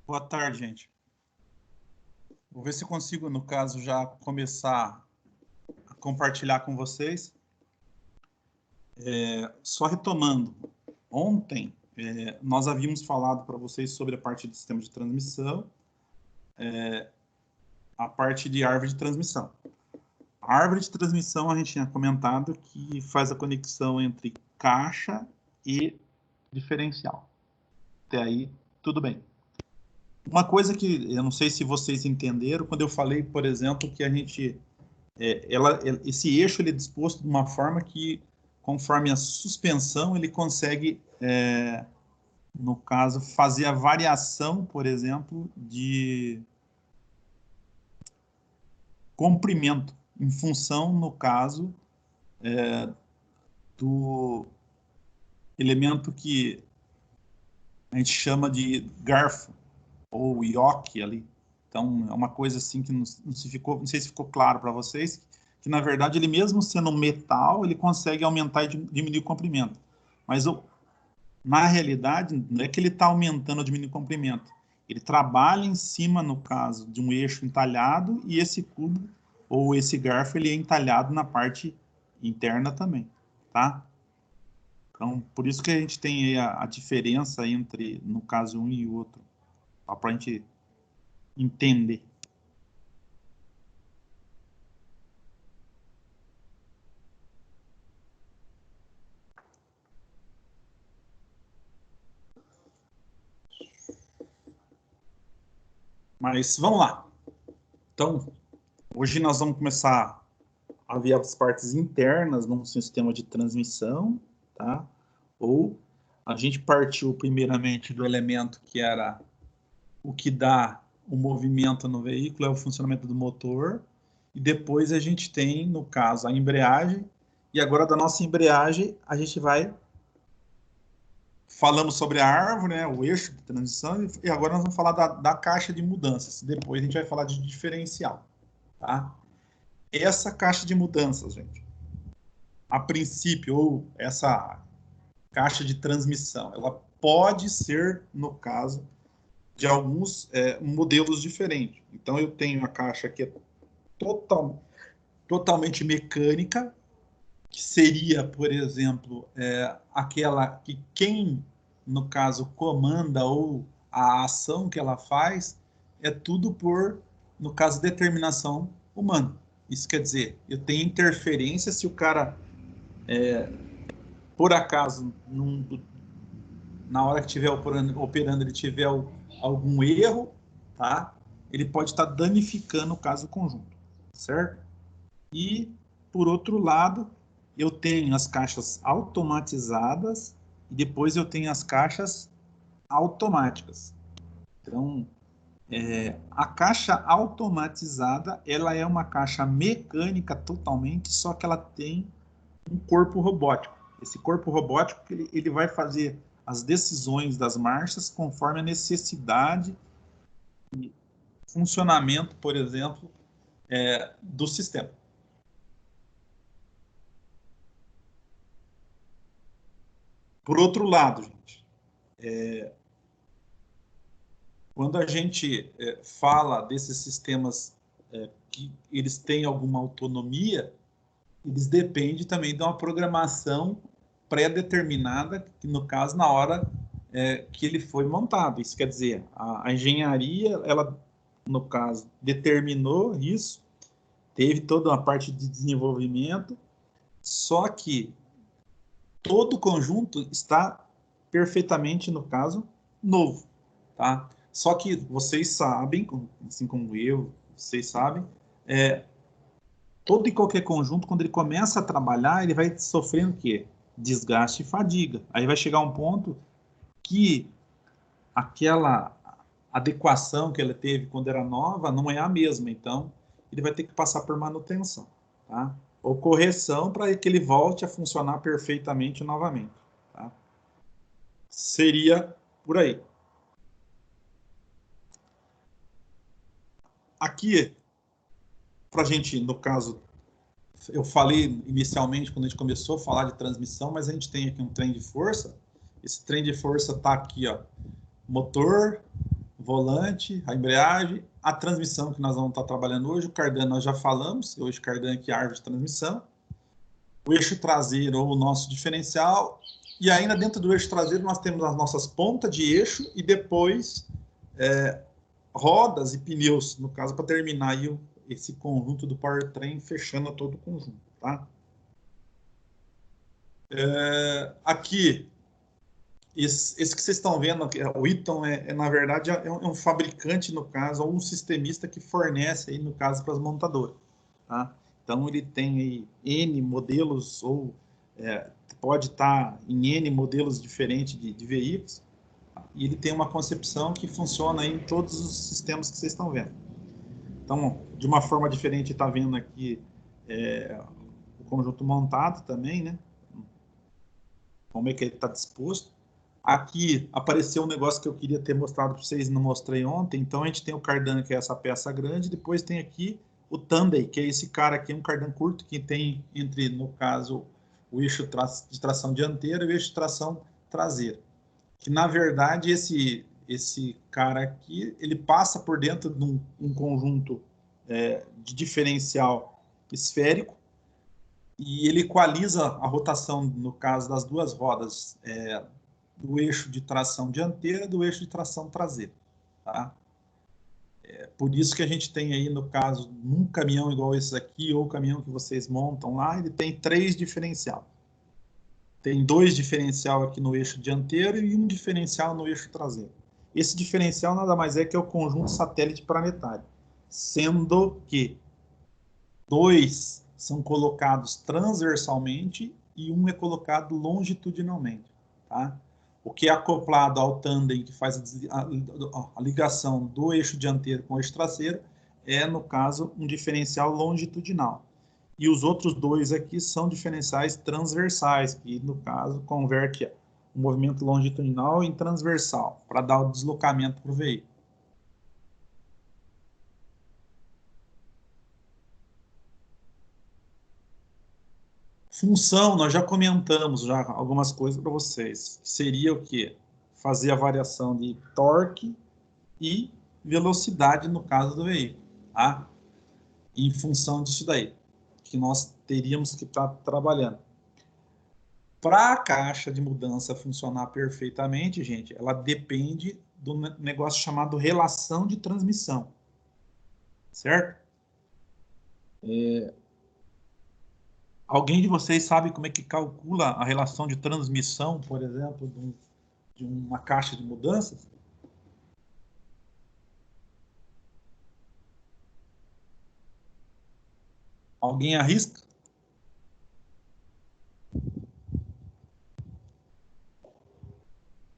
Boa tarde, gente. Vou ver se eu consigo, no caso, já começar a compartilhar com vocês. Só retomando, ontem nós havíamos falado para vocês sobre a parte de sistema de transmissão, a parte de árvore de transmissão. A árvore de transmissão, a gente tinha comentado que faz a conexão entre caixa e diferencial. Até aí, tudo bem. Uma coisa que eu não sei se vocês entenderam, quando eu falei, por exemplo, que a gente... esse eixo ele é disposto de uma forma que, conforme a suspensão, ele consegue, no caso, fazer a variação, por exemplo, de comprimento, em função, no caso, do elemento que a gente chama de garfo, ou yoke ali. Então, é uma coisa assim que não sei se ficou claro para vocês, que na verdade ele mesmo sendo metal, ele consegue aumentar e diminuir o comprimento. Mas na realidade, não é que ele está aumentando ou diminuindo o comprimento. Ele trabalha em cima, no caso, de um eixo entalhado, e esse cubo ou esse garfo ele é entalhado na parte interna também, tá? Então, por isso que a gente tem aí a diferença entre, no caso, um e outro, para a gente entender. Mas vamos lá. Então, hoje nós vamos começar a ver as partes internas num sistema de transmissão, tá? Ou a gente partiu primeiramente do elemento que era o que dá o movimento no veículo, é o funcionamento do motor, e depois a gente tem, no caso, a embreagem, e agora da nossa embreagem a gente vai falamos sobre a árvore, né, o eixo de transição, e agora nós vamos falar da caixa de mudanças. Depois a gente vai falar de diferencial, tá? Essa caixa de mudanças, gente, a princípio, ou essa caixa de transmissão, ela pode ser, no caso, de alguns modelos diferentes. Então, eu tenho a caixa que é totalmente mecânica, que seria, por exemplo, aquela que quem, no caso, comanda ou a ação que ela faz é tudo por, no caso, determinação humana. Isso quer dizer, eu tenho interferência se o cara, por acaso, na hora que estiver operando, ele tiver algum erro, tá? Ele pode estar danificando o caso conjunto, certo? E, por outro lado, eu tenho as caixas automatizadas e depois eu tenho as caixas automáticas. Então, a caixa automatizada, ela é uma caixa mecânica totalmente, só que ela tem um corpo robótico. Esse corpo robótico, ele vai fazer as decisões das marchas conforme a necessidade e funcionamento, por exemplo, do sistema. Por outro lado, gente, quando a gente fala desses sistemas que eles têm alguma autonomia, eles dependem também de uma programação pré-determinada, que no caso, na hora que ele foi montado. Isso quer dizer, a engenharia, ela, no caso, determinou isso, teve toda uma parte de desenvolvimento, só que todo o conjunto está perfeitamente, no caso, novo, tá? Só que vocês sabem, assim como eu, vocês sabem, todo e qualquer conjunto, quando ele começa a trabalhar, ele vai sofrendo o quê? Desgaste e fadiga. Aí vai chegar um ponto que aquela adequação que ele teve quando era nova não é a mesma. Então, ele vai ter que passar por manutenção, tá? Ou correção para que ele volte a funcionar perfeitamente novamente, tá? Seria por aí. Aqui, para a gente, no caso, eu falei inicialmente, quando a gente começou a falar de transmissão, mas a gente tem aqui um trem de força. Esse trem de força está aqui, ó, motor, volante, a embreagem, a transmissão que nós vamos estar trabalhando hoje, o cardan nós já falamos, hoje cardan aqui é árvore de transmissão, o eixo traseiro ou o nosso diferencial, e ainda dentro do eixo traseiro nós temos as nossas pontas de eixo e depois rodas e pneus, no caso, para terminar aí esse conjunto do powertrain, fechando todo o conjunto, tá? Aqui, esse que vocês estão vendo, o Eaton na verdade, é um fabricante, no caso, ou um sistemista que fornece, aí, no caso, para as montadoras, tá? Então, ele tem aí N modelos, ou pode estar em N modelos diferentes de veículos, e ele tem uma concepção que funciona aí em todos os sistemas que vocês estão vendo. Então, de uma forma diferente, está vendo aqui o conjunto montado também, né? Como é que ele está disposto. Aqui apareceu um negócio que eu queria ter mostrado para vocês e não mostrei ontem. Então, a gente tem o cardan, que é essa peça grande, depois tem aqui o Tandem, que é esse cara aqui, um cardan curto, que tem entre, no caso, o eixo de tração dianteira e o eixo de tração traseira. Que, na verdade, esse cara aqui, ele passa por dentro de um conjunto de diferencial esférico e ele equaliza a rotação, no caso das duas rodas, do eixo de tração dianteira e do eixo de tração traseira, tá? Por isso que a gente tem aí, no caso, num caminhão igual esse aqui, ou o caminhão que vocês montam lá, ele tem 3 diferencial. Tem 2 diferencial aqui no eixo dianteiro e um diferencial no eixo traseiro. Esse diferencial nada mais é que é o conjunto satélite planetário, sendo que 2 são colocados transversalmente e um é colocado longitudinalmente, tá? O que é acoplado ao tandem, que faz a ligação do eixo dianteiro com o eixo traseiro, é, no caso, um diferencial longitudinal. E os outros 2 aqui são diferenciais transversais, que, no caso, converte o movimento longitudinal em transversal, para dar o deslocamento para o veículo. Função, nós já comentamos já algumas coisas para vocês. Seria o quê? Fazer a variação de torque e velocidade no caso do veículo, tá? Em função disso daí, que nós teríamos que estar trabalhando. Para a caixa de mudança funcionar perfeitamente, gente, ela depende do negócio chamado relação de transmissão, certo? Alguém de vocês sabe como é que calcula a relação de transmissão, por exemplo, de uma caixa de mudanças? Alguém arrisca?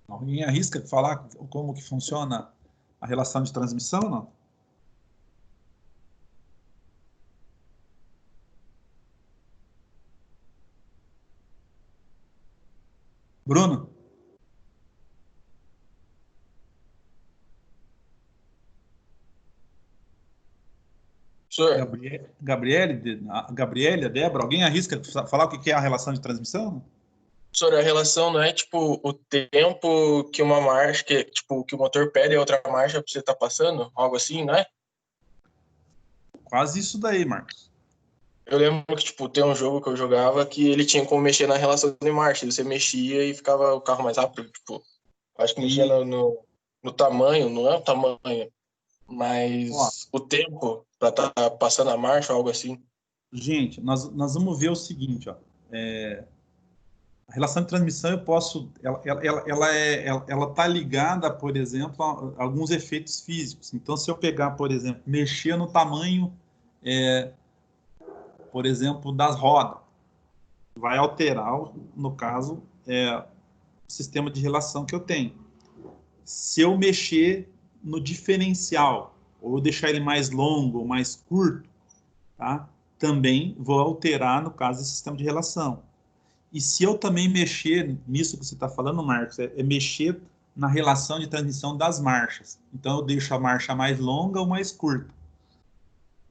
Alguém arrisca falar como que funciona a relação de transmissão, não? Bruno? Senhor, Gabriele, a Débora, alguém arrisca falar o que é a relação de transmissão? senhor, a relação não é tipo o tempo que uma marcha, que tipo que o motor pede a outra marcha para você estar passando, algo assim, não é? Quase isso daí, Marcos. Eu lembro que tipo tem um jogo que eu jogava que ele tinha como mexer na relação de marcha, você mexia e ficava o carro mais rápido, tipo, acho que mexia E, no tamanho, não é o tamanho, ó, mas o tempo para estar passando a marcha, algo assim. gente, nós vamos ver o seguinte, ó. A relação de transmissão eu posso, ela tá ligada, por exemplo, a alguns efeitos físicos. Então, se eu pegar, por exemplo, mexer no tamanho, por exemplo, das rodas, vai alterar, no caso, o sistema de relação que eu tenho. Se eu mexer no diferencial, ou deixar ele mais longo ou mais curto, tá? Também vou alterar, no caso, esse sistema de relação. E se eu também mexer nisso que você está falando, Marcos, é mexer na relação de transmissão das marchas. Então, eu deixo a marcha mais longa ou mais curta.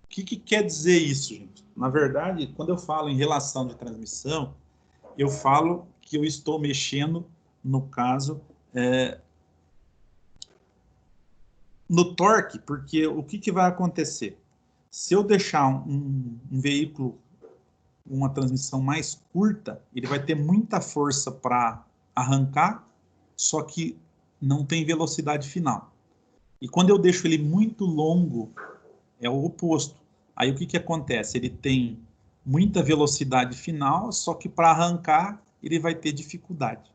O que quer dizer isso, gente? Na verdade, quando eu falo em relação de transmissão, eu falo que eu estou mexendo, no caso, no torque, porque o que vai acontecer? Se eu deixar um veículo, uma transmissão mais curta, ele vai ter muita força para arrancar, só que não tem velocidade final. E quando eu deixo ele muito longo, é o oposto. Aí o que acontece? Ele tem muita velocidade final, só que para arrancar ele vai ter dificuldade,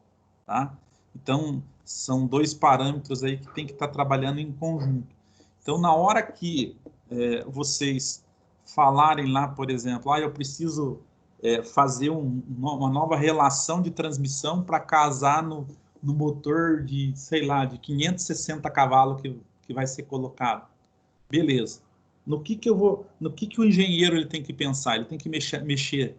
tá? Então, são dois parâmetros aí que tem que estar trabalhando em conjunto. Então, na hora que vocês falarem lá, por exemplo, eu preciso fazer uma nova relação de transmissão para casar no motor de, sei lá, de 560 cavalos que vai ser colocado. Beleza. No que o engenheiro ele tem que pensar? Ele tem que mexer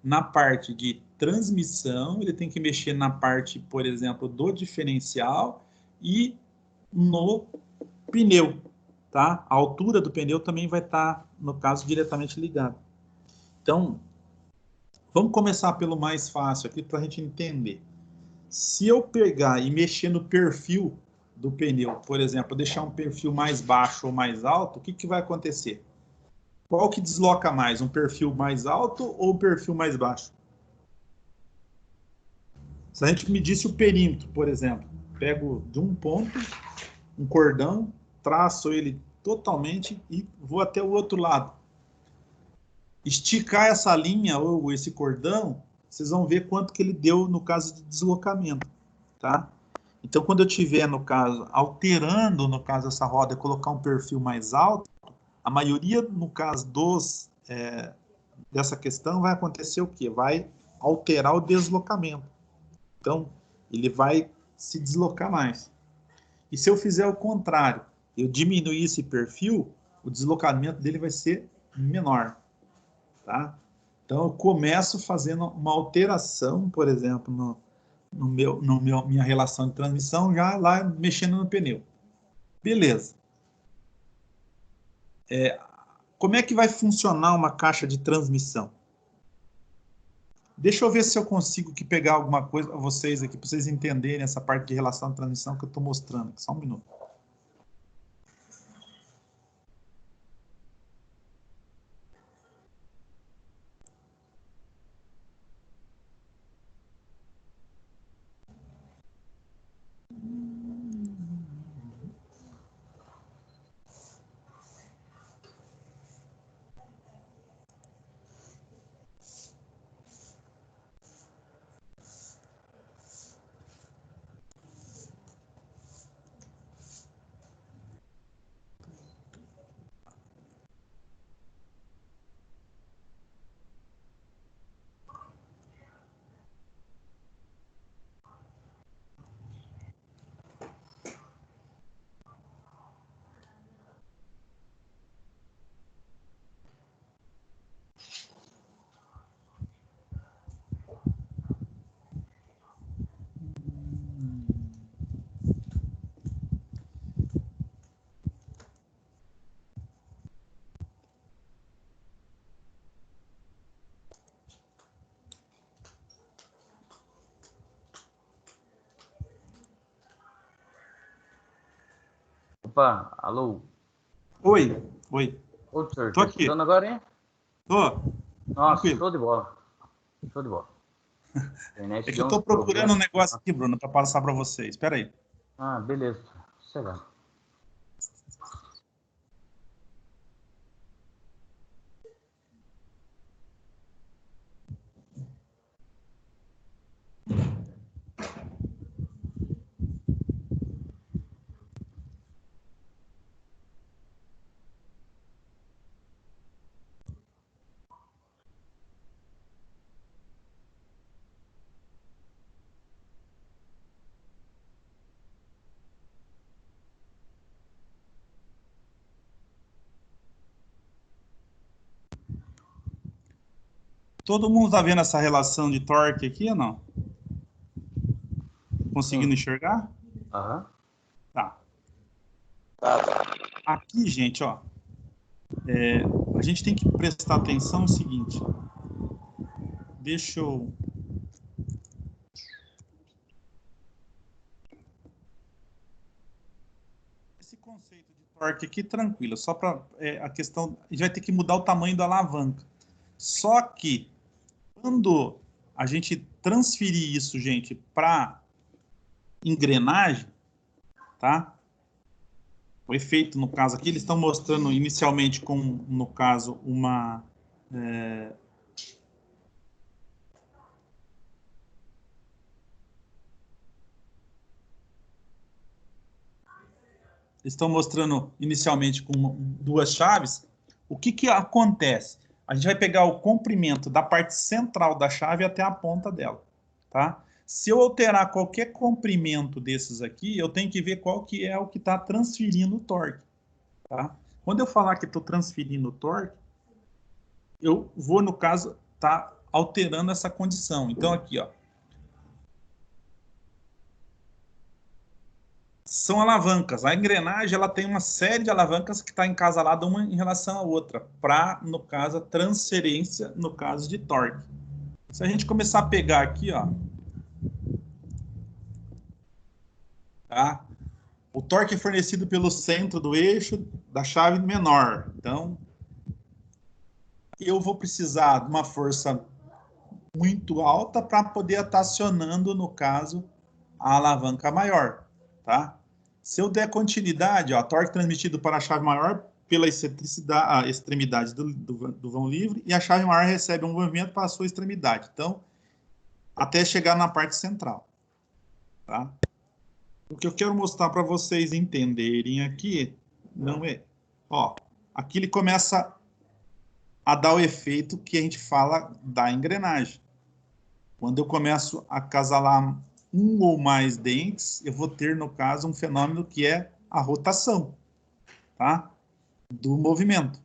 na parte de transmissão, ele tem que mexer na parte, por exemplo, do diferencial e no pneu, tá? A altura do pneu também vai estar, no caso, diretamente ligada. Então, vamos começar pelo mais fácil aqui para a gente entender. Se eu pegar e mexer no perfil do pneu, por exemplo, deixar um perfil mais baixo ou mais alto, o que vai acontecer? Qual que desloca mais, um perfil mais alto ou um perfil mais baixo? Se a gente medisse o perímetro, por exemplo, pego de um ponto, um cordão, traço ele totalmente e vou até o outro lado. Esticar essa linha ou esse cordão, vocês vão ver quanto que ele deu no caso de deslocamento, tá? Então, quando eu tiver, no caso, alterando, no caso, essa roda, colocar um perfil mais alto, a maioria, no caso dessa questão, vai acontecer o quê? Vai alterar o deslocamento. Então, ele vai se deslocar mais. E se eu fizer o contrário, eu diminuir esse perfil, o deslocamento dele vai ser menor, tá? Então, eu começo fazendo uma alteração, por exemplo, minha relação de transmissão, já lá mexendo no pneu. Beleza. Como é que vai funcionar uma caixa de transmissão? Deixa eu ver se eu consigo pegar alguma coisa para vocês aqui, para vocês entenderem essa parte de relação de transmissão que eu estou mostrando. Só um minuto. Opa, alô? Oi, oi. Ô, senhor, Tô tá aqui. escutando agora, hein? Tô. Nossa, Tranquilo. show de bola. Show de bola. A É internet que eu deu tô uns procurando um problemas. negócio aqui, Bruno, para passar para vocês. Espera aí. Ah, beleza. Sei lá. Todo mundo tá vendo essa relação de torque aqui ou não? Conseguindo Sim. enxergar? Aham. Tá. Ah, Aqui, gente, ó. A gente tem que prestar atenção no seguinte. Deixa eu... Esse conceito de torque aqui tranquilo, só para a questão, a gente vai ter que mudar o tamanho da alavanca. Só que quando a gente transferir isso, gente, para engrenagem, tá? O efeito, no caso aqui, eles estão mostrando inicialmente com, no caso, uma... estão mostrando inicialmente com duas chaves. O que que acontece? A gente vai pegar o comprimento da parte central da chave até a ponta dela, tá? Se eu alterar qualquer comprimento desses aqui, eu tenho que ver qual que é o que está transferindo o torque, tá? Quando eu falar que estou transferindo o torque, eu vou, no caso, tá alterando essa condição. Então, aqui, ó. São alavancas. A engrenagem, ela tem uma série de alavancas que está encasalada uma em relação à outra, para, no caso, a transferência, no caso de torque. Se a gente começar a pegar aqui, ó, tá? O torque é fornecido pelo centro do eixo da chave menor. Então, eu vou precisar de uma força muito alta para poder estar acionando, no caso, a alavanca maior, tá? Se eu der continuidade, ó, torque transmitido para a chave maior pela excentricidade, a extremidade do vão livre, e a chave maior recebe um movimento para a sua extremidade. Então, até chegar na parte central, tá? O que eu quero mostrar para vocês entenderem aqui, não é... Ó, aqui ele começa a dar o efeito que a gente fala da engrenagem. Quando eu começo a acasalar um ou mais dentes, eu vou ter, no caso, um fenômeno que é a rotação, tá? Do movimento.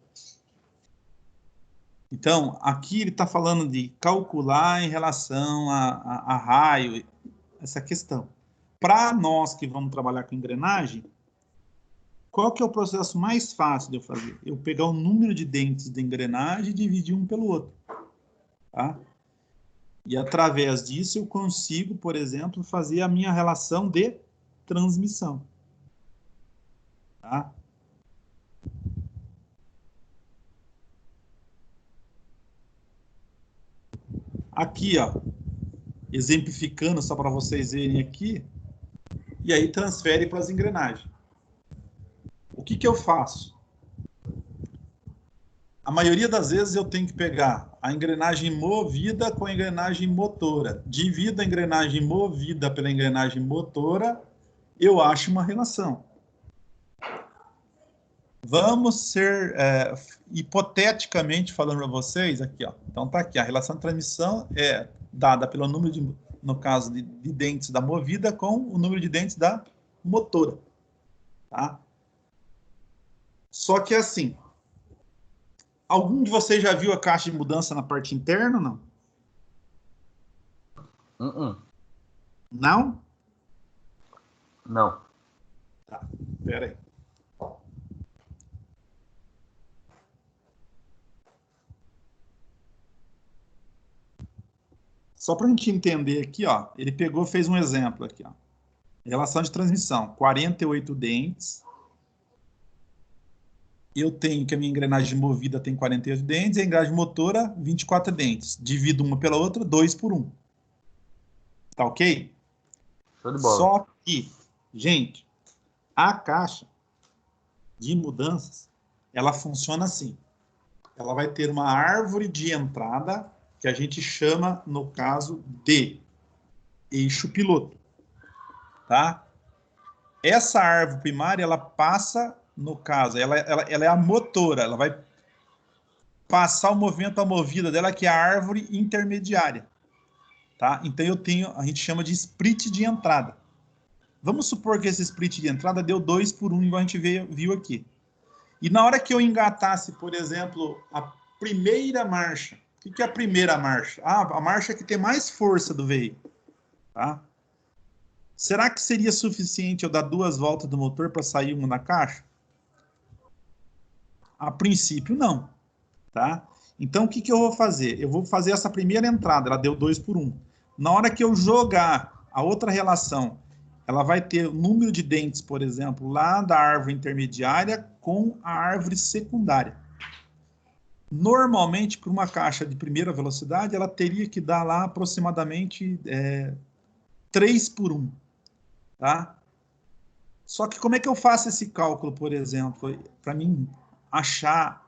Então, aqui ele está falando de calcular em relação a raio, essa questão. Para nós que vamos trabalhar com engrenagem, qual que é o processo mais fácil de eu fazer? Eu pegar o número de dentes da engrenagem e dividir um pelo outro, tá? E através disso eu consigo, por exemplo, fazer a minha relação de transmissão, tá? Aqui, ó, exemplificando só para vocês verem aqui, e aí transfere para as engrenagens. O que que eu faço? A maioria das vezes eu tenho que pegar a engrenagem movida com a engrenagem motora. Divido a engrenagem movida pela engrenagem motora, eu acho uma relação. Vamos ser, hipoteticamente falando para vocês, aqui, ó. Então tá aqui, a relação de transmissão é dada pelo número de, no caso de dentes da movida com o número de dentes da motora, tá? Só que assim, algum de vocês já viu a caixa de mudança na parte interna ou não? Não? Não. Tá, pera aí. Só para a gente entender aqui, ó, ele pegou, fez um exemplo aqui, ó. Relação de transmissão, 48 dentes. Eu tenho que a minha engrenagem movida tem 48 dentes, e a engrenagem motora, 24 dentes. Divido uma pela outra, 2 por 1. Tá ok? Show de bola. Só que, gente, a caixa de mudanças, ela funciona assim. Ela vai ter uma árvore de entrada que a gente chama, no caso, de eixo piloto, tá? Essa árvore primária, ela passa, no caso, ela é a motora, ela vai passar o movimento à movida dela, que é a árvore intermediária, tá? Então, eu tenho, a gente chama de split de entrada. Vamos supor que esse split de entrada deu 2 por 1, igual a gente viu aqui. E na hora que eu engatasse, por exemplo, a primeira marcha, o que é a primeira marcha? Ah, a marcha que tem mais força do veículo, tá? Será que seria suficiente eu dar 2 voltas do motor para sair uma na caixa? A princípio, não, tá? Então, o que eu vou fazer? Eu vou fazer essa primeira entrada, ela deu 2 por 1. Na hora que eu jogar a outra relação ela vai ter o número de dentes, por exemplo, lá da árvore intermediária com a árvore secundária. Normalmente, para uma caixa de primeira velocidade, ela teria que dar lá aproximadamente 3 por 1. Tá? Só que como é que eu faço esse cálculo, por exemplo, para mim achar,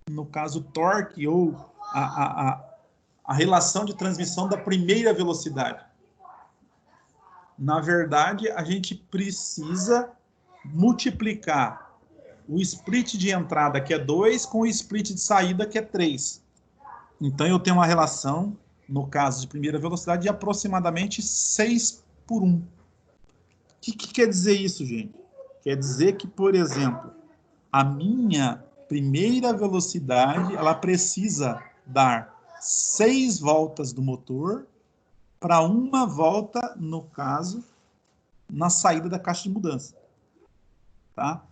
no caso, o torque ou a relação de transmissão da primeira velocidade? Na verdade, a gente precisa multiplicar o split de entrada, que é 2, com o split de saída, que é 3. Então, eu tenho uma relação, no caso de primeira velocidade, de aproximadamente 6 por 1. O que quer dizer isso, gente? Quer dizer que, por exemplo, a minha primeira velocidade, ela precisa dar 6 voltas do motor para uma volta, no caso, na saída da caixa de mudança. Tá?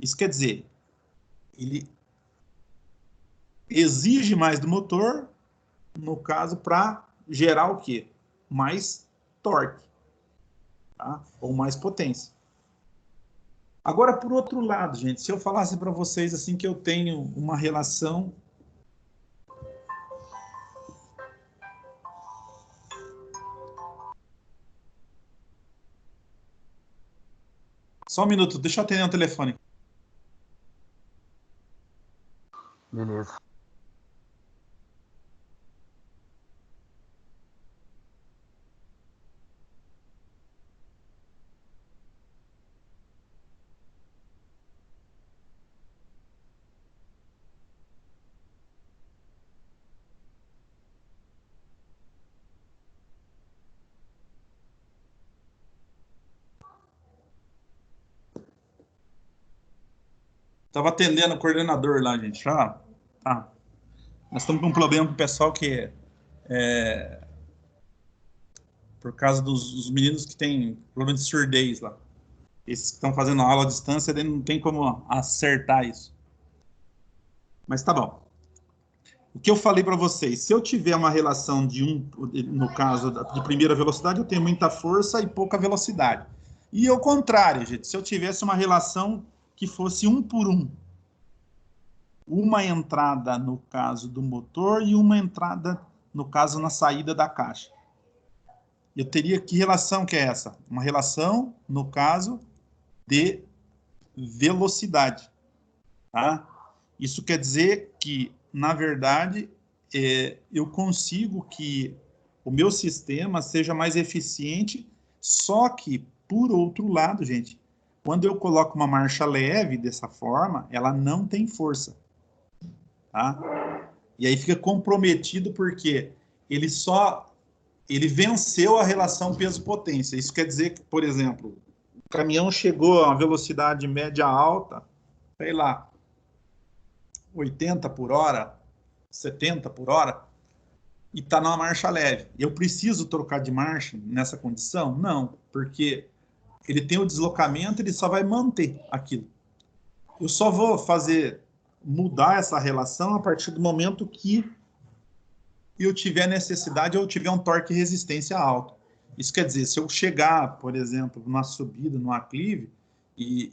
Isso quer dizer, ele exige mais do motor, no caso, para gerar o quê? Mais torque, tá? Ou mais potência. Agora, por outro lado, gente, se eu falasse para vocês assim que eu tenho uma relação Só um minuto, deixa eu atender um telefone. Beleza. Tava atendendo o coordenador lá, gente. Ah, tá. Nós estamos com um problema com o pessoal que por causa dos meninos que têm problema de surdez lá. Esses que estão fazendo aula à distância, daí não tem como acertar isso. Mas tá bom. O que eu falei para vocês, se eu tiver uma relação de no caso de primeira velocidade, eu tenho muita força e pouca velocidade. E ao contrário, gente, se eu tivesse uma relação que fosse 1 por 1, uma entrada no caso do motor e uma entrada, no caso, na saída da caixa. Eu teria que relação que é essa? Uma relação, no caso, de velocidade. Tá? Isso quer dizer que, na verdade, eu consigo que o meu sistema seja mais eficiente, só que, por outro lado, gente, quando eu coloco uma marcha leve dessa forma, ela não tem força. Tá? E aí fica comprometido porque ele venceu a relação peso-potência. Isso quer dizer que, por exemplo, o caminhão chegou a uma velocidade média alta, sei lá, 80 por hora, 70 por hora, e está numa marcha leve. Eu preciso trocar de marcha nessa condição? Não, porque ele tem o deslocamento, ele só vai manter aquilo. Eu só vou mudar essa relação a partir do momento que eu tiver necessidade ou tiver um torque e resistência alto. Isso quer dizer, se eu chegar, por exemplo, numa subida, num aclive, e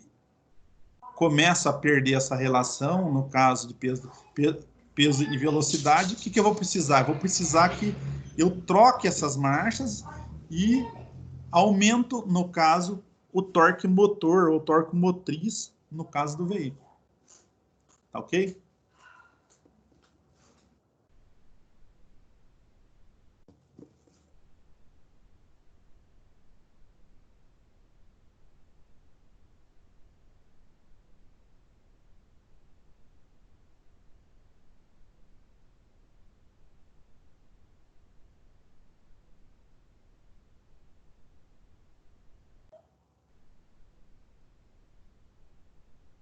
começo a perder essa relação, no caso de peso e velocidade, o que eu vou precisar? Eu vou precisar que eu troque essas marchas e aumento, no caso, o torque motor ou torque motriz, no caso do veículo. Tá ok?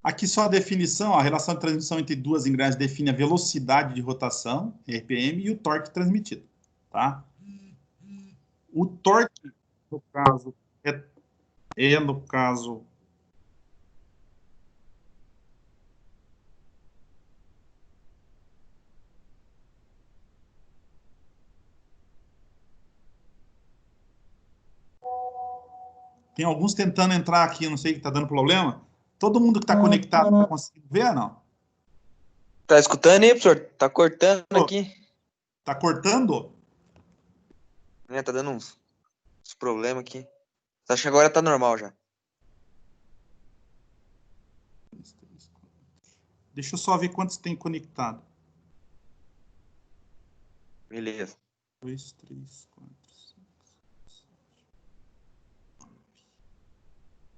Aqui só a definição, a relação de transmissão entre duas engrenagens define a velocidade de rotação, RPM, e o torque transmitido. Tá? O torque, no caso, no caso, Tem alguns tentando entrar aqui, não sei o que está dando problema. Todo mundo que está conectado está conseguindo ver ou não? Tá escutando aí, professor? Tá cortando Ô. aqui. Tá cortando? Tá dando uns problemas aqui. Acho que agora tá normal já. Deixa eu só ver quantos tem conectado. Beleza. 2, 3, 4, 5, 6, 7, 9.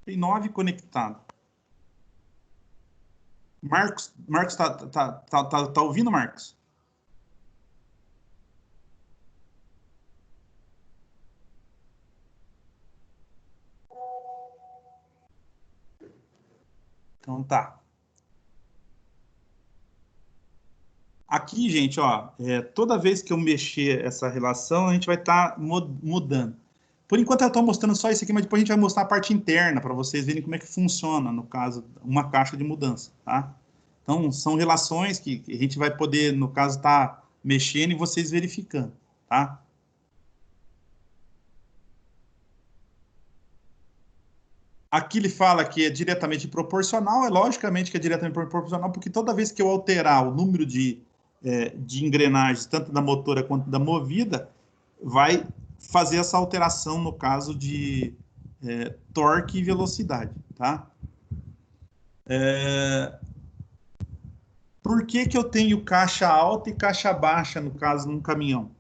Tem 9 conectados. Marcos, tá ouvindo, Marcos? Então tá. Aqui, gente, ó, toda vez que eu mexer essa relação, a gente vai estar mudando. Por enquanto eu estou mostrando só isso aqui, mas depois a gente vai mostrar a parte interna para vocês verem como é que funciona, no caso, uma caixa de mudança, tá? Então, são relações que a gente vai poder, no caso, estar mexendo e vocês verificando, tá? Aqui ele fala que é diretamente proporcional, logicamente que é diretamente proporcional, porque toda vez que eu alterar o número de engrenagens, tanto da motora quanto da movida, vai fazer essa alteração no caso de torque e velocidade, tá? Por que que eu tenho caixa alta e caixa baixa, no caso, num caminhão?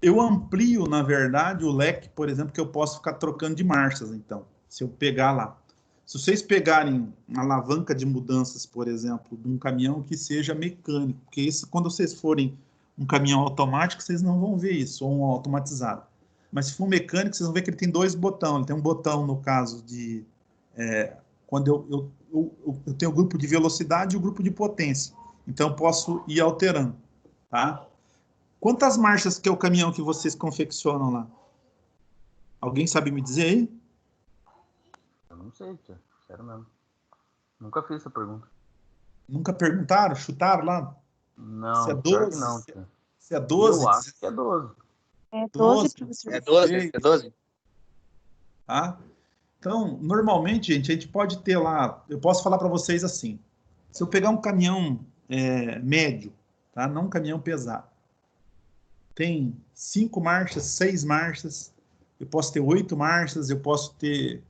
Eu amplio, na verdade, o leque, por exemplo, que eu posso ficar trocando de marchas, então, se eu pegar lá. Se vocês pegarem uma alavanca de mudanças, por exemplo, de um caminhão que seja mecânico, porque isso, quando vocês forem um caminhão automático, vocês não vão ver isso, ou um automatizado. Mas se for um mecânico, vocês vão ver que ele tem 2 botões. Ele tem um botão, no caso de... quando eu tenho o grupo de velocidade e o grupo de potência. Então, eu posso ir alterando, tá? Quantas marchas que é o caminhão que vocês confeccionam lá? Alguém sabe me dizer aí? Eu não sei, tia. Sério mesmo. Nunca fiz essa pergunta. Nunca perguntaram? Chutaram lá? Não, Se é pior 12? que não, tia. Se é 12? Eu acho que é 12. É 12, 12, professor. É 12? É 12? tá? Então, normalmente, gente, a gente pode ter lá... Eu posso falar para vocês assim. Se eu pegar um caminhão médio, tá? Não um caminhão pesado, tem 5 marchas, 6 marchas, eu posso ter 8 marchas, eu posso ter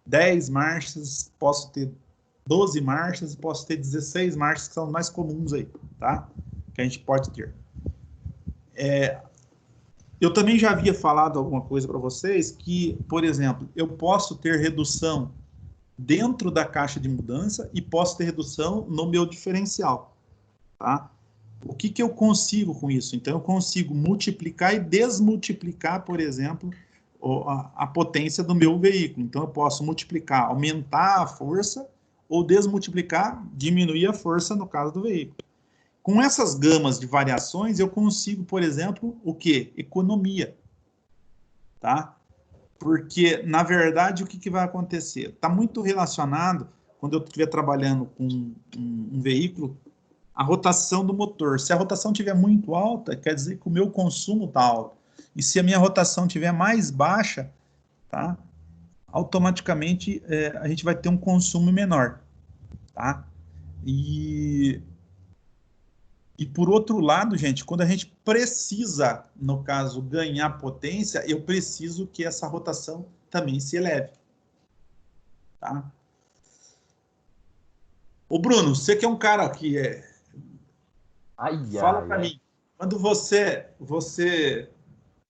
10 marchas, posso ter 12 marchas e posso ter 16 marchas, que são mais comuns aí, tá? Que a gente pode ter. Eu também já havia falado alguma coisa para vocês que, por exemplo, eu posso ter redução dentro da caixa de mudança e posso ter redução no meu diferencial, tá? O que que eu consigo com isso? Então, eu consigo multiplicar e desmultiplicar, por exemplo, a potência do meu veículo. Então, eu posso multiplicar, aumentar a força ou desmultiplicar, diminuir a força no caso do veículo. Com essas gamas de variações, eu consigo, por exemplo, o quê? Economia, tá? Porque, na verdade, o que que vai acontecer? Está muito relacionado, quando eu estiver trabalhando com um veículo, a rotação do motor. Se a rotação estiver muito alta, quer dizer que o meu consumo está alto. E se a minha rotação estiver mais baixa, tá? Automaticamente a gente vai ter um consumo menor, tá? E por outro lado, gente, quando a gente precisa, no caso, ganhar potência, eu preciso que essa rotação também se eleve, tá? Ô, Bruno, você que é um cara que fala para mim, quando você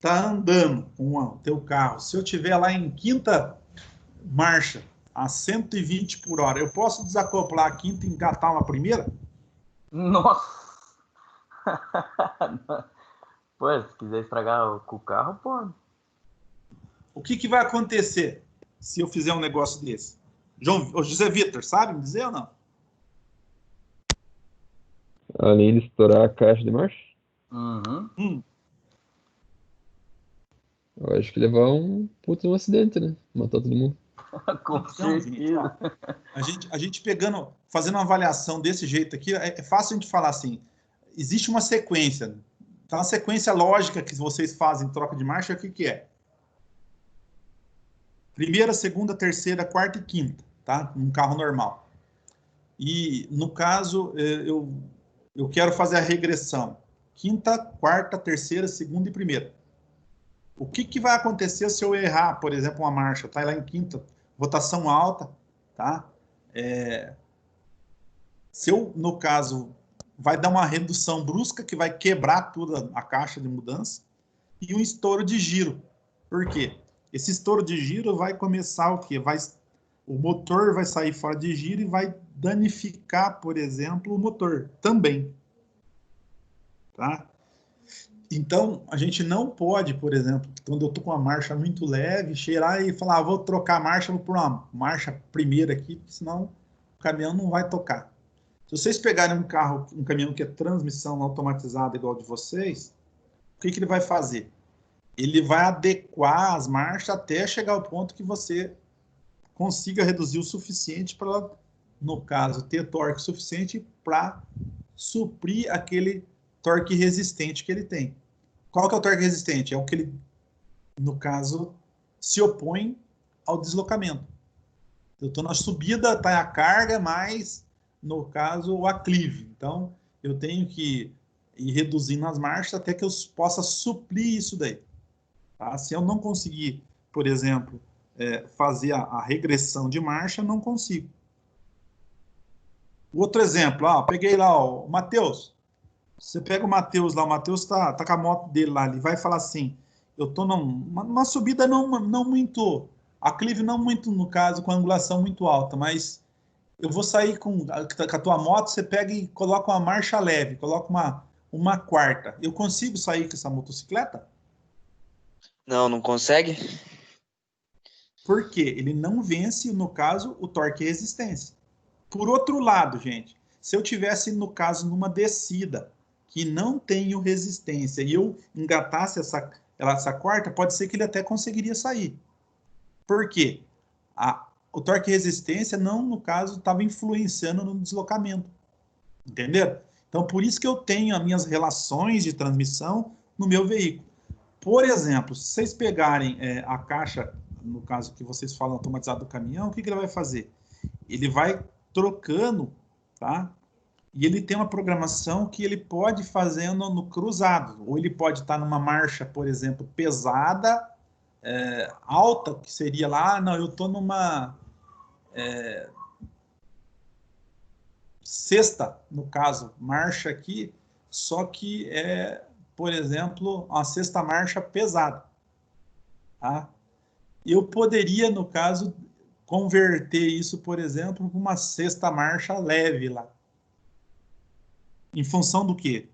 tá andando com o teu carro, se eu tiver lá em quinta marcha, a 120 por hora, eu posso desacoplar a quinta e engatar uma primeira? Nossa! Pô, se quiser estragar com o carro, pô. O que que vai acontecer se eu fizer um negócio desse? José Vitor, sabe me dizer ou não? Além de estourar a caixa de marcha, Uhum. eu acho que levar um puto acidente, né? Matar todo mundo. Com Então, certeza. gente, ó, a gente fazendo uma avaliação desse jeito aqui, é fácil a gente falar assim, existe uma sequência Então, a sequência lógica que vocês fazem em troca de marcha, o que é? Primeira, segunda, terceira, quarta e quinta, tá? Um carro normal. E, no caso, eu quero fazer a regressão. Quinta, quarta, terceira, segunda e primeira. O que vai acontecer se eu errar, por exemplo, uma marcha? Tá lá em quinta, rotação alta, tá? Se eu, no caso, vai dar uma redução brusca que vai quebrar toda a caixa de mudança e um estouro de giro. Por quê? Esse estouro de giro vai começar o quê? O motor vai sair fora de giro e vai danificar, por exemplo, o motor também. Tá? Então, a gente não pode, por exemplo, quando eu estou com uma marcha muito leve, cheirar e falar, vou trocar a marcha, vou por uma marcha primeira aqui, porque senão o caminhão não vai tocar. Se vocês pegarem um caminhão que é transmissão automatizada igual de vocês, o que ele vai fazer? Ele vai adequar as marchas até chegar ao ponto que você consiga reduzir o suficiente para, no caso, ter torque suficiente para suprir aquele torque resistente que ele tem. Qual que é o torque resistente? É o que ele, no caso, se opõe ao deslocamento. Eu estou na subida, está a carga, mais, no caso, o aclive. Então, eu tenho que ir reduzindo as marchas até que eu possa suprir isso daí. Tá? Se eu não conseguir, por exemplo, fazer a regressão de marcha, não consigo. Outro exemplo, peguei lá o Matheus. Você pega o Matheus lá, o Matheus tá com a moto dele lá, ele vai falar assim, eu tô numa subida não muito, aclive não muito, no caso, com a angulação muito alta, mas eu vou sair com a tua moto, você pega e coloca uma marcha leve, coloca uma quarta. Eu consigo sair com essa motocicleta? Não consegue? Por quê? Ele não vence, no caso, o torque e resistência. Por outro lado, gente, se eu tivesse, no caso, numa descida que não tenho resistência e eu engatasse essa quarta, pode ser que ele até conseguiria sair. Por quê? O torque e resistência não, no caso, estava influenciando no deslocamento. Entenderam? Então, por isso que eu tenho as minhas relações de transmissão no meu veículo. Por exemplo, se vocês pegarem a caixa, no caso que vocês falam automatizado do caminhão, o que ele vai fazer? Ele vai trocando, tá? E ele tem uma programação que ele pode fazer no cruzado, ou ele pode estar numa marcha, por exemplo, pesada, alta, que seria lá, não, eu estou numa sexta, no caso, marcha aqui, só que por exemplo, uma sexta marcha pesada. Tá? Eu poderia, no caso, converter isso, por exemplo, para uma sexta marcha leve lá. Em função do quê?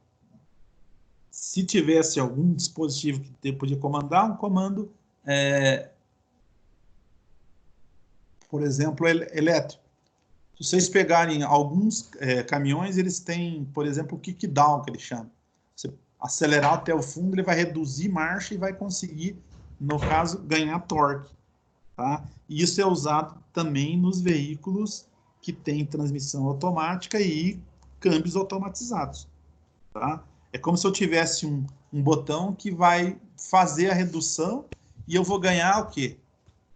Se tivesse algum dispositivo que podia comandar, um comando, por exemplo, elétrico. Se vocês pegarem alguns caminhões, eles têm, por exemplo, o kickdown, que eles chamam. Você acelerar até o fundo, ele vai reduzir marcha e vai conseguir, no caso, ganhar torque. Tá? E isso é usado também nos veículos que têm transmissão automática e câmbios automatizados. Tá? É como se eu tivesse um botão que vai fazer a redução e eu vou ganhar o quê?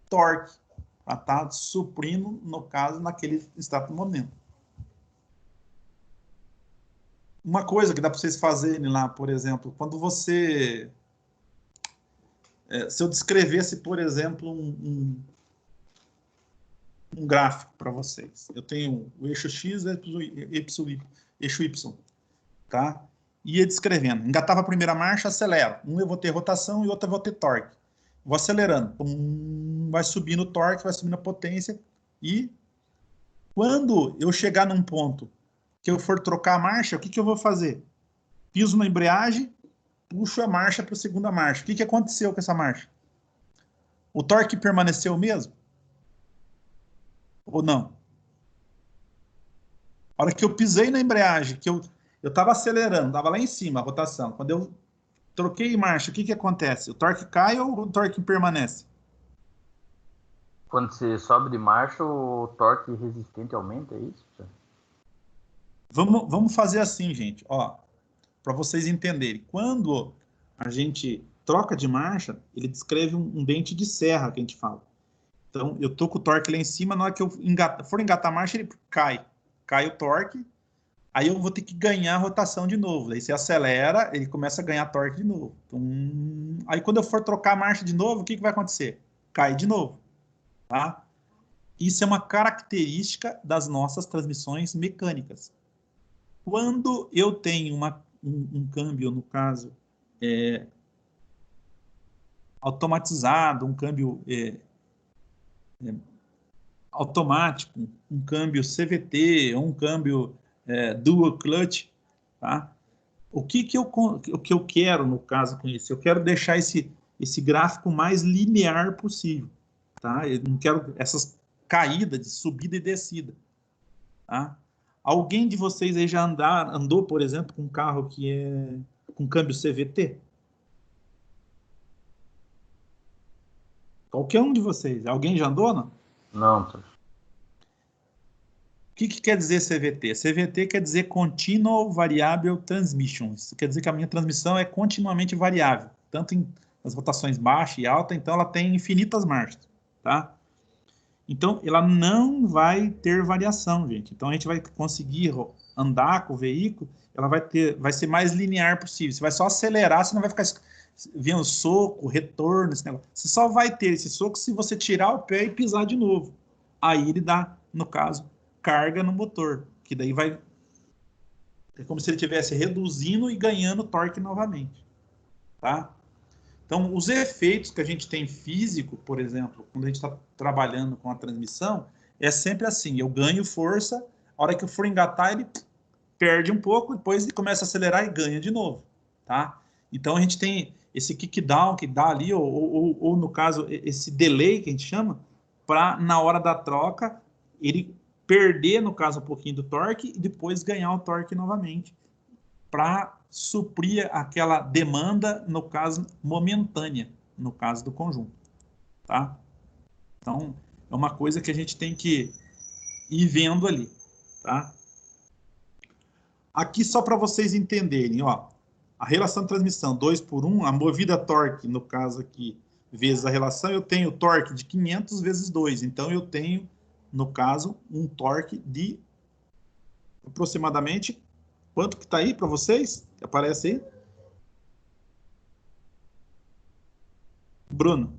Torque. Para estar suprindo, no caso, naquele exato momento. Uma coisa que dá para vocês fazerem lá, por exemplo, quando você... se eu descrevesse, por exemplo, um gráfico para vocês. Eu tenho o eixo X e eixo Y, tá? Ia descrevendo. Engatava a primeira marcha, acelera. Um eu vou ter rotação e outro eu vou ter torque. Vou acelerando. Vai subindo o torque, vai subindo a potência. E quando eu chegar num ponto que eu for trocar a marcha, o que eu vou fazer? Piso na embreagem, puxo a marcha para a segunda marcha. O que aconteceu com essa marcha? O torque permaneceu o mesmo? Ou não? A hora que eu pisei na embreagem, que eu estava acelerando, estava lá em cima a rotação. Quando eu troquei marcha, o que acontece? O torque cai ou o torque permanece? Quando você sobe de marcha, o torque resistente aumenta, é isso? Vamos fazer assim, gente. Ó, para vocês entenderem. Quando a gente troca de marcha, ele descreve um dente de serra, que a gente fala. Então, eu tô com o torque lá em cima, na hora que eu for engatar a marcha, ele cai o torque, aí eu vou ter que ganhar a rotação de novo. Aí você acelera, ele começa a ganhar torque de novo. Então, aí quando eu for trocar a marcha de novo, o que vai acontecer? Cai de novo. Tá? Isso é uma característica das nossas transmissões mecânicas. Quando eu tenho um câmbio, no caso, automatizado, um câmbio automático, um câmbio CVT, um câmbio dual clutch, tá? O que eu quero, no caso, com isso? Eu quero deixar esse gráfico mais linear possível, tá? Eu não quero essas caídas de subida e descida, tá? Alguém de vocês aí já andou, por exemplo, com um carro que é com câmbio CVT? Qualquer um de vocês. Alguém já andou, não? Não, Tuxo. O que quer dizer CVT? CVT quer dizer Continual Variable Transmission. Isso quer dizer que a minha transmissão é continuamente variável, tanto em as rotações baixa e alta, então ela tem infinitas marchas, tá? Então, ela não vai ter variação, gente. Então, a gente vai conseguir andar com o veículo, ela vai ser mais linear possível. Você vai só acelerar, você não vai ficar vendo soco, retorno, esse negócio. Você só vai ter esse soco se você tirar o pé e pisar de novo. Aí ele dá, no caso, carga no motor, que daí vai... É como se ele estivesse reduzindo e ganhando torque novamente, tá? Então, os efeitos que a gente tem físico, por exemplo, quando a gente está trabalhando com a transmissão, é sempre assim, eu ganho força, a hora que eu for engatar, ele perde um pouco, depois ele começa a acelerar e ganha de novo, tá? Então, a gente tem esse kickdown que dá ali, ou no caso, esse delay que a gente chama, para, na hora da troca, ele perder, no caso, um pouquinho do torque e depois ganhar o torque novamente, para suprir aquela demanda, no caso, momentânea, no caso do conjunto, tá? Então, é uma coisa que a gente tem que ir vendo ali, tá? Aqui, só para vocês entenderem, ó, a relação de transmissão 2:1, a movida torque, no caso aqui, vezes a relação, eu tenho torque de 500 vezes 2, então eu tenho, no caso, um torque de aproximadamente, quanto que está aí para vocês? Que aparece aí? Bruno.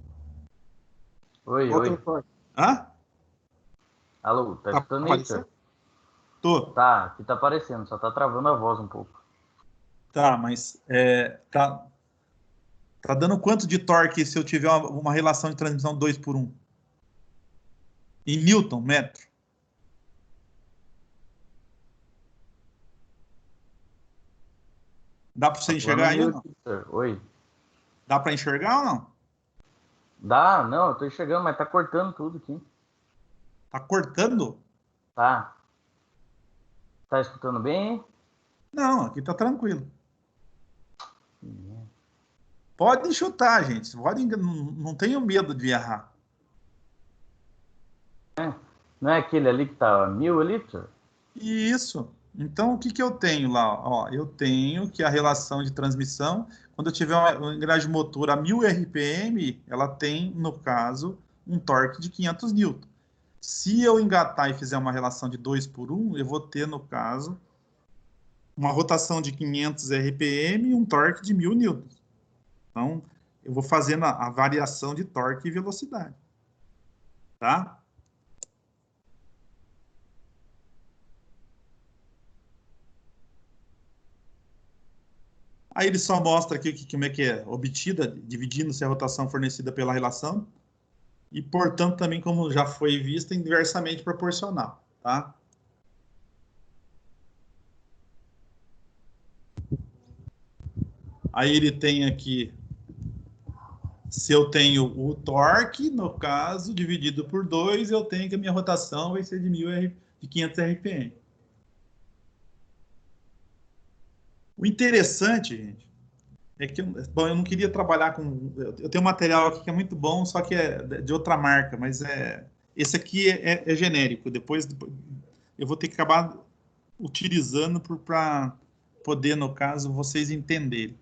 Oi, Qual que é oi. o torque? Hã? Alô, tá escutando aí, aparecendo? senhor? Tô. Tá, aqui tá aparecendo, só tá travando a voz um pouco. Tá, mas tá dando quanto de torque se eu tiver uma relação de transmissão 2:1? Em Newton, metro. Dá para você Tá enxergar falando aí ou meu não? aqui, senhor. Oi. Dá para enxergar ou não? Dá, não, eu tô enxergando, mas tá cortando tudo aqui. Tá cortando? Tá. Tá escutando bem? Não, aqui tá tranquilo. Pode chutar, gente. Não tenham medo de errar. Não é aquele ali que tá 1000 ali, senhor? Isso. Então, o que eu tenho lá? Ó, eu tenho que a relação de transmissão, quando eu tiver uma engrenagem motor a 1000 RPM, ela tem, no caso, um torque de 500 Newton. Se eu engatar e fizer uma relação de 2:1, eu vou ter, no caso, uma rotação de 500 RPM e um torque de 1000 newtons. Então, eu vou fazendo a variação de torque e velocidade. Tá? Aí ele só mostra aqui como é que é obtida, dividindo-se a rotação fornecida pela relação, e, portanto, também, como já foi visto, inversamente proporcional. Tá? Aí ele tem aqui, se eu tenho o torque, no caso, dividido por 2, eu tenho que a minha rotação vai ser de 500 RPM. O interessante, gente, é que eu não queria trabalhar com... Eu tenho um material aqui que é muito bom, só que é de outra marca, mas esse aqui é genérico. Depois eu vou ter que acabar utilizando para poder, no caso, vocês entenderem.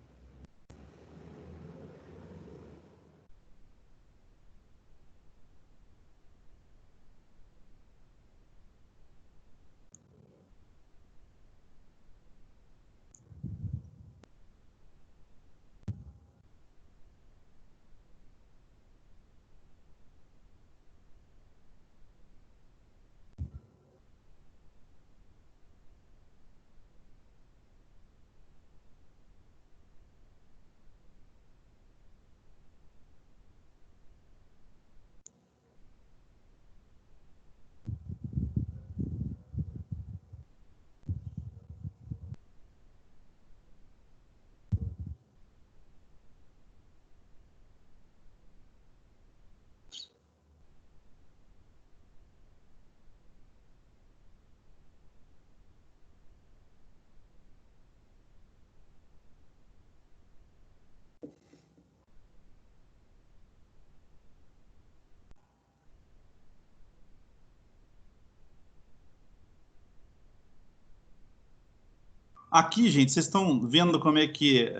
Aqui, gente, vocês estão vendo como é que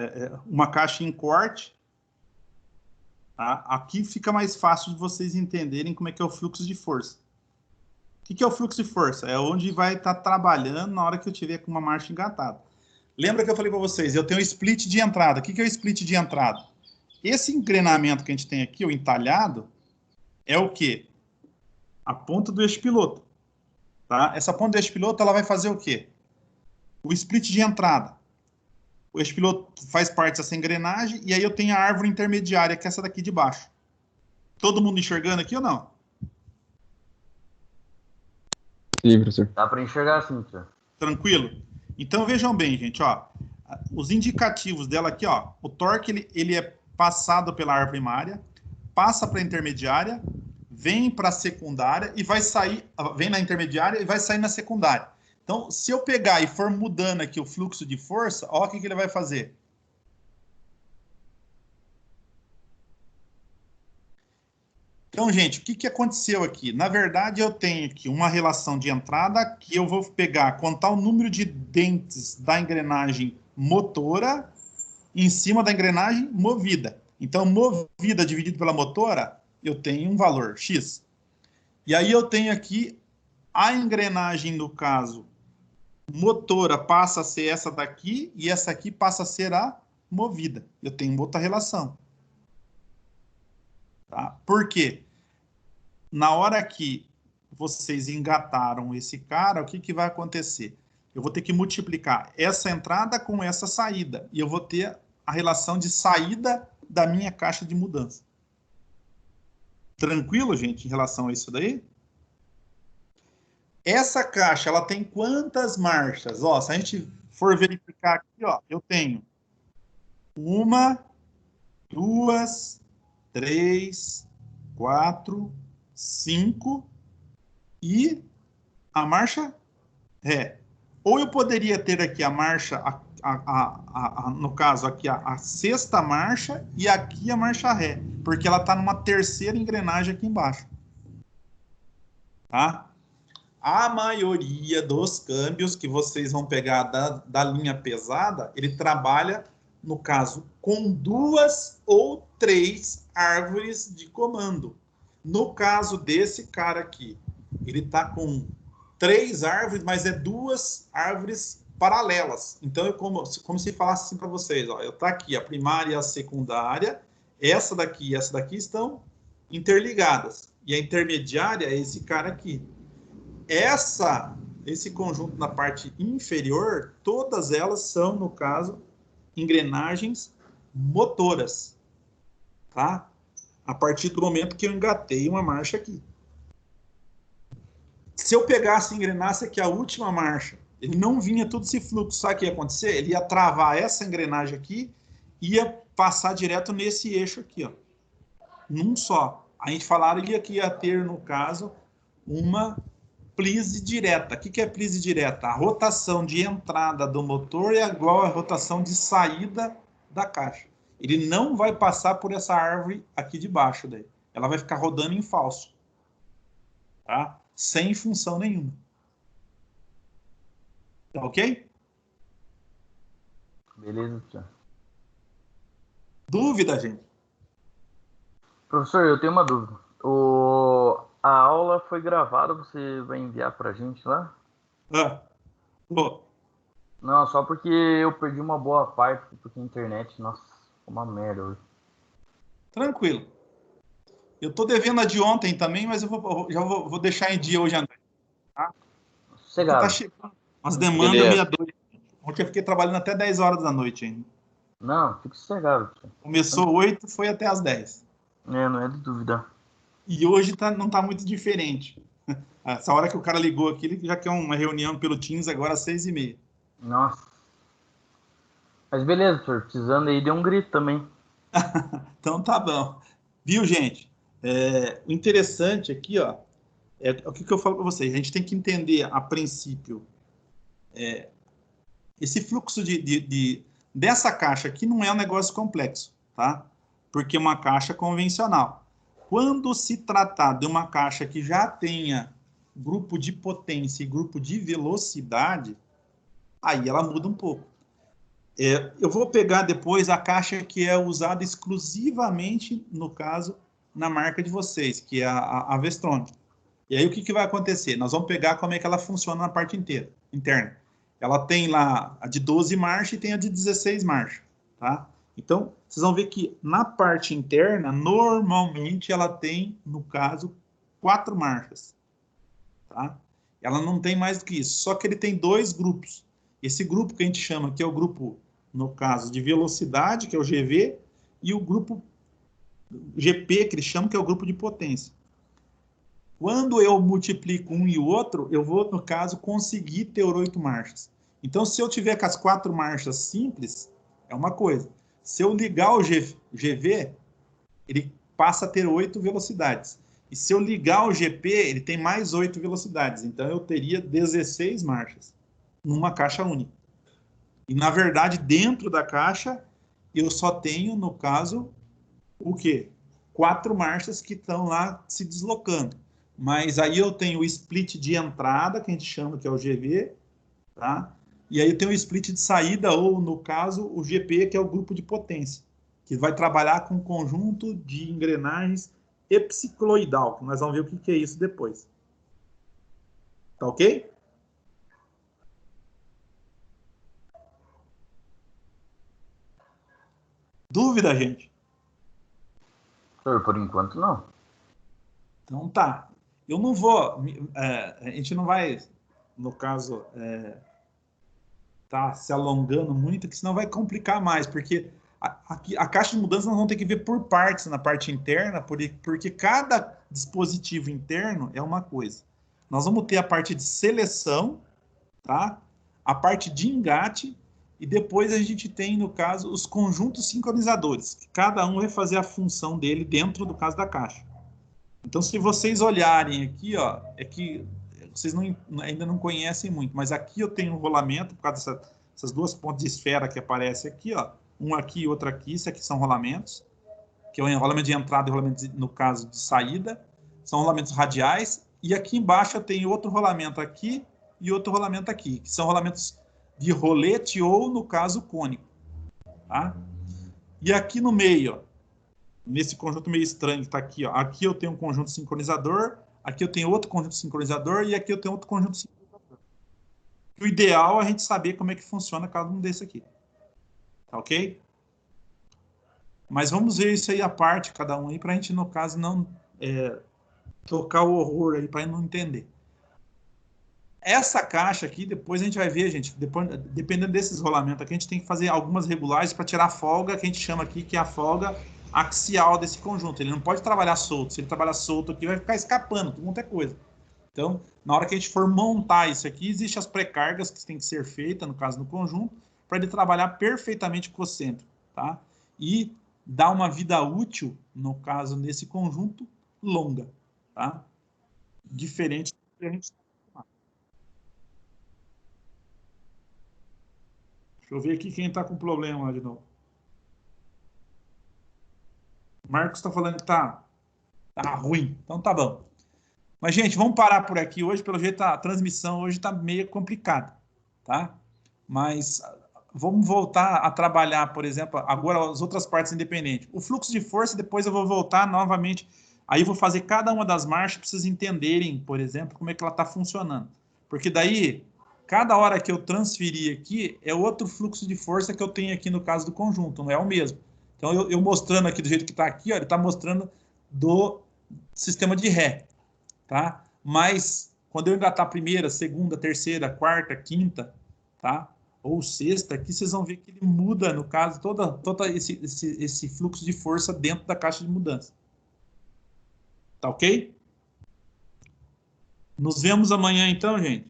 uma caixa em corte, tá? Aqui fica mais fácil de vocês entenderem como é que é o fluxo de força. O que é o fluxo de força? É onde vai estar trabalhando na hora que eu tiver com uma marcha engatada. Lembra que eu falei para vocês, eu tenho um split de entrada. O que é o split de entrada? Esse engrenamento que a gente tem aqui, o entalhado, é o quê? A ponta do eixo piloto. Tá? Essa ponta do eixo piloto, ela vai fazer o quê? O split de entrada. O eixo piloto faz parte dessa engrenagem e aí eu tenho a árvore intermediária, que é essa daqui de baixo. Todo mundo enxergando aqui ou não? Sim, professor. Dá para enxergar assim, professor. Tranquilo? Então vejam bem, gente, ó. Os indicativos dela aqui, ó. O torque, ele é passado pela árvore primária, passa para a intermediária, vem para a secundária e vai sair, vem na intermediária e vai sair na secundária. Então, se eu pegar e for mudando aqui o fluxo de força, ó o que ele vai fazer. Então, gente, o que aconteceu aqui? Na verdade, eu tenho aqui uma relação de entrada que eu vou pegar, contar o número de dentes da engrenagem motora em cima da engrenagem movida. Então, movida dividido pela motora, eu tenho um valor X. E aí eu tenho aqui a engrenagem, no caso, motora passa a ser essa daqui e essa aqui passa a ser a movida. Eu tenho outra relação. Tá? Por quê? Na hora que vocês engataram esse cara, o que vai acontecer? Eu vou ter que multiplicar essa entrada com essa saída. E eu vou ter a relação de saída da minha caixa de mudança. Tranquilo, gente, em relação a isso daí? Essa caixa, ela tem quantas marchas? Ó, se a gente for verificar aqui, ó, eu tenho 1, 2, 3, 4, 5 e a marcha Ré. Ou eu poderia ter aqui a marcha, no caso aqui, a sexta marcha e aqui a marcha Ré, porque ela está numa terceira engrenagem aqui embaixo. Tá? A maioria dos câmbios que vocês vão pegar da linha pesada, ele trabalha, no caso, com 2 ou 3 árvores de comando. No caso desse cara aqui, ele está com 3 árvores, mas é 2 árvores paralelas. Então, é como se falasse assim para vocês, ó, eu tá aqui a primária e a secundária, essa daqui e essa daqui estão interligadas. E a intermediária é esse cara aqui. Esse conjunto na parte inferior, todas elas são, no caso, engrenagens motoras, tá? A partir do momento que eu engatei uma marcha aqui. Se eu pegasse e engrenasse aqui a última marcha, ele não vinha todo esse fluxo, sabe o que ia acontecer? Ele ia travar essa engrenagem aqui e ia passar direto nesse eixo aqui, ó. Num só. A gente falaria que ia ter, no caso, uma plise direta. O que é plise direta? A rotação de entrada do motor é igual à rotação de saída da caixa. Ele não vai passar por essa árvore aqui de baixo daí. Ela vai ficar rodando em falso. Tá? Sem função nenhuma. Tá ok? Beleza, tio. Dúvida, gente? Professor, eu tenho uma dúvida. A aula foi gravada, você vai enviar pra gente lá? Ah, pô, Não, só porque eu perdi uma boa parte, porque a internet, nossa, uma merda hoje. tranquilo. Eu tô devendo a de ontem também, mas vou deixar em dia hoje à noite. Porque tá Sossegado. chegando umas demandas Beleza. meia-noite. Ontem eu fiquei trabalhando até 10 horas da noite ainda. Não, fique sossegado, tio. Começou 8, foi até as 10. Não é de duvidar. E hoje não tá muito diferente. Essa hora que o cara ligou aqui, ele já quer uma reunião pelo Teams agora às 6h30. Nossa. Mas beleza, senhor. Precisando aí, dê um grito também. Então tá bom. Viu, gente? O interessante aqui, ó, é o que eu falo para vocês. A gente tem que entender, a princípio, esse fluxo dessa caixa aqui não é um negócio complexo, tá? Porque é uma caixa convencional. Quando se tratar de uma caixa que já tenha grupo de potência e grupo de velocidade, aí ela muda um pouco. Eu vou pegar depois a caixa que é usada exclusivamente, no caso, na marca de vocês, que é a Vestron. E aí o que vai acontecer? Nós vamos pegar como é que ela funciona na parte interna. Ela tem lá a de 12 marchas e tem a de 16 marchas, tá? Então, vocês vão ver que na parte interna, normalmente ela tem, no caso, 4 marchas, tá? Ela não tem mais do que isso, só que ele tem 2 grupos. Esse grupo que a gente chama, que é o grupo, no caso, de velocidade, que é o GV, e o grupo GP, que eles chamam, que é o grupo de potência. Quando eu multiplico um e o outro, eu vou, no caso, conseguir ter 8 marchas. Então, se eu tiver com as 4 marchas simples, é uma coisa. Se eu ligar o GV, ele passa a ter 8 velocidades. E se eu ligar o GP, ele tem mais 8 velocidades. Então, eu teria 16 marchas numa caixa única. E, na verdade, dentro da caixa, eu só tenho, no caso, o quê? 4 marchas que estão lá se deslocando. Mas aí eu tenho o split de entrada, que a gente chama que é o GV, tá? E aí eu tenho o split de saída, ou, no caso, o GP, que é o grupo de potência, que vai trabalhar com um conjunto de engrenagens epsicloidal, que nós vamos ver o que é isso depois. Tá ok? Dúvida, gente? Senhor, por enquanto, não. Então tá. Eu não vou... a gente não vai, no caso... tá se alongando muito, que senão vai complicar mais, porque a caixa de mudança nós vamos ter que ver por partes na parte interna, porque cada dispositivo interno é uma coisa. Nós vamos ter a parte de seleção, tá? A parte de engate, e depois a gente tem, no caso, os conjuntos sincronizadores, que cada um vai fazer a função dele dentro do caso da caixa. Então, se vocês olharem aqui, ó, é que vocês ainda não conhecem muito, mas aqui eu tenho um rolamento, por causa dessas 2 pontas de esfera que aparecem aqui, ó, um aqui e outro aqui, isso aqui são rolamentos, que é o rolamento de entrada e o rolamento, no caso, de saída, são rolamentos radiais, e aqui embaixo eu tenho outro rolamento aqui e outro rolamento aqui, que são rolamentos de rolete ou, no caso, cônico, tá? E aqui no meio, ó, nesse conjunto meio estranho que está aqui, ó. Aqui eu tenho um conjunto sincronizador, aqui eu tenho outro conjunto sincronizador e aqui eu tenho outro conjunto sincronizador. O ideal é a gente saber como é que funciona cada um desses aqui. Tá ok? Mas vamos ver isso aí à parte, cada um aí, para a gente, no caso, não tocar o horror aí, para não entender. Essa caixa aqui, depois a gente vai ver, gente, dependendo desses rolamentos aqui, a gente tem que fazer algumas regulagens para tirar a folga, que a gente chama aqui, que é a folga axial desse conjunto. Ele não pode trabalhar solto. Se ele trabalhar solto aqui, vai ficar escapando, tudo quanto é coisa. Então, na hora que a gente for montar isso aqui, existem as pré-cargas que tem que ser feitas, no caso do conjunto, para ele trabalhar perfeitamente concêntrico, tá? E dar uma vida útil, no caso, nesse conjunto, longa, tá? Diferente do que a gente... Deixa eu ver aqui quem está com problema lá de novo. Marcos está falando que tá ruim. Então tá bom. Mas, gente, vamos parar por aqui hoje. Pelo jeito, a transmissão hoje está meio complicada, tá? Mas vamos voltar a trabalhar, por exemplo, agora as outras partes independentes. O fluxo de força, depois eu vou voltar novamente. Aí eu vou fazer cada uma das marchas para vocês entenderem, por exemplo, como é que ela está funcionando. Porque daí, cada hora que eu transferir aqui, é outro fluxo de força que eu tenho aqui no caso do conjunto, não é o mesmo. Então, eu mostrando aqui do jeito que está aqui, ó, ele está mostrando do sistema de ré, tá? Mas, quando eu engatar a primeira, segunda, terceira, quarta, quinta, tá? Ou sexta, aqui vocês vão ver que ele muda, no caso, todo esse fluxo de força dentro da caixa de mudança. Tá ok? Nos vemos amanhã, então, gente.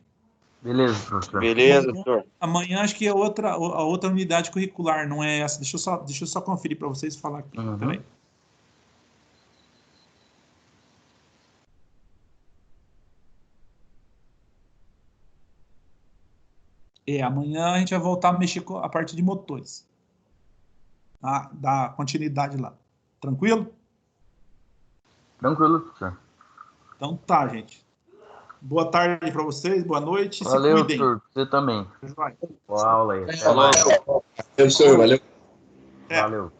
Beleza, professor. Beleza, professor. Amanhã acho que é a outra unidade curricular, não é essa. Deixa eu só conferir para vocês falar aqui. Uhum. Peraí. Amanhã a gente vai voltar a mexer com a parte de motores. Tá? Dar continuidade lá. Tranquilo? Tranquilo, professor. Então tá, gente. Boa tarde para vocês, boa noite. Valeu, se cuidem. professor. Você também. Vai. Boa aula aí. Até Falou. mais. Professor, valeu. É. Valeu.